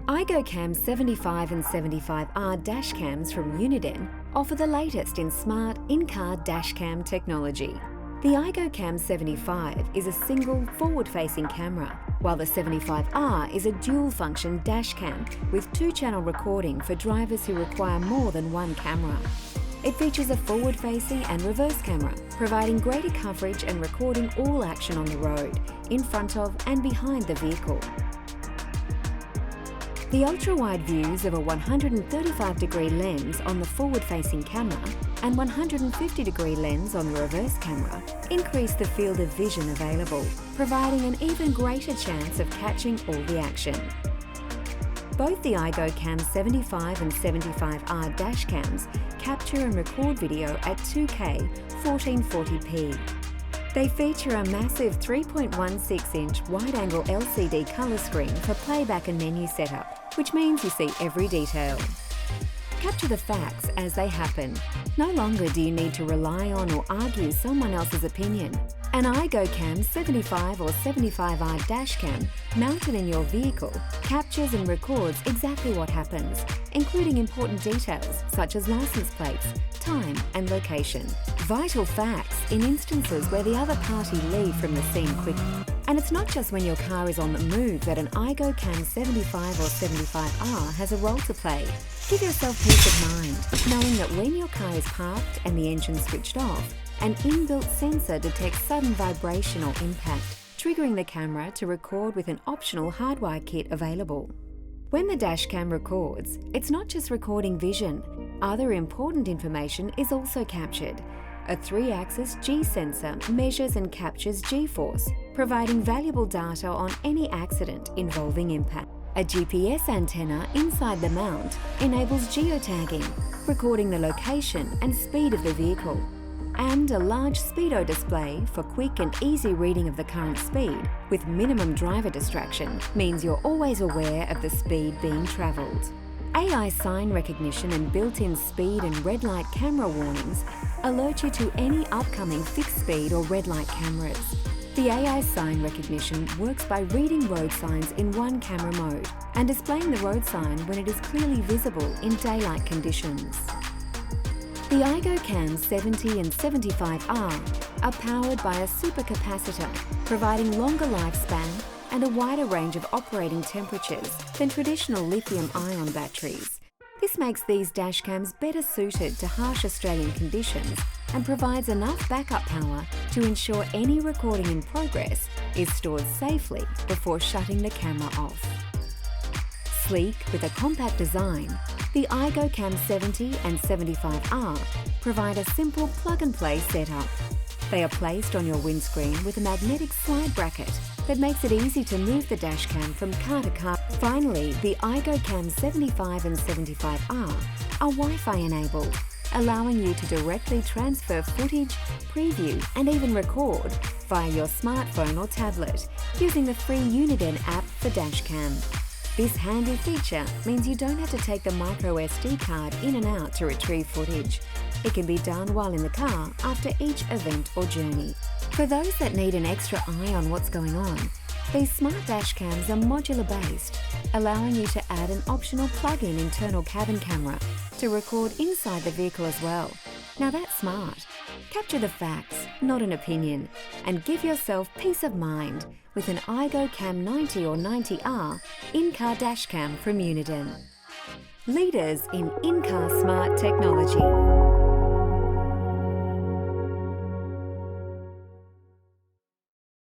IGO Cam 75 and 75R dash cams from Uniden offer the latest in smart in-car dash cam technology. The IGO Cam 75 is a single forward-facing camera, while the 75R is a dual-function dash cam with two-channel recording for drivers who require more than one camera. It features a forward-facing and reverse camera, providing greater coverage and recording all action on the road, in front of and behind the vehicle. The ultra-wide views of a 135-degree lens on the forward-facing camera and 150-degree lens on the reverse camera increase the field of vision available, providing an even greater chance of catching all the action. Both the IGO Cam 75 and 75R dash cams capture and record video at 2K 1440p. They feature a massive 3.16-inch wide-angle LCD colour screen for playback and menu setup, which means you see every detail. Capture the facts as they happen. No longer do you need to rely on or argue someone else's opinion. An IGO Cam 75 or 75R dash cam mounted in your vehicle captures and records exactly what happens, including important details such as license plates, time and location. Vital facts in instances where the other party leave from the scene quickly. And it's not just when your car is on the move that an IGO Cam 75 or 75R has a role to play. Give yourself peace of mind, knowing that when your car is parked and the engine switched off, an inbuilt sensor detects sudden vibration or impact, triggering the camera to record with an optional hardwire kit available. When the dash cam records, it's not just recording vision. Other important information is also captured. A 3-axis G sensor measures and captures G-force, providing valuable data on any accident involving impact. A GPS antenna inside the mount enables geotagging, recording the location and speed of the vehicle. And a large speedo display for quick and easy reading of the current speed with minimum driver distraction means you're always aware of the speed being travelled. AI sign recognition and built-in speed and red light camera warnings alert you to any upcoming fixed speed or red light cameras. The AI sign recognition works by reading road signs in one camera mode and displaying the road sign when it is clearly visible in daylight conditions. The IGO Cam 70 and 75R are powered by a supercapacitor, providing longer lifespan and a wider range of operating temperatures than traditional lithium-ion batteries. This makes these dash cams better suited to harsh Australian conditions and provides enough backup power to ensure any recording in progress is stored safely before shutting the camera off. Sleek with a compact design, the IGO Cam 70 and 75R provide a simple plug-and-play setup. They are placed on your windscreen with a magnetic slide bracket that makes it easy to move the dash cam from car to car. Finally, the IGO Cam 75 and 75R are Wi-Fi enabled, allowing you to directly transfer footage, preview and even record via your smartphone or tablet using the free Uniden app for dashcam. This handy feature means you don't have to take the micro SD card in and out to retrieve footage. It can be done while in the car after each event or journey. For those that need an extra eye on what's going on, these smart dash cams are modular based, allowing you to add an optional plug-in internal cabin camera to record inside the vehicle as well. Now that's smart. Capture the facts, not an opinion, and give yourself peace of mind with an IGO Cam 90 or 90R in-car dash cam from Uniden. Leaders in in-car smart technology.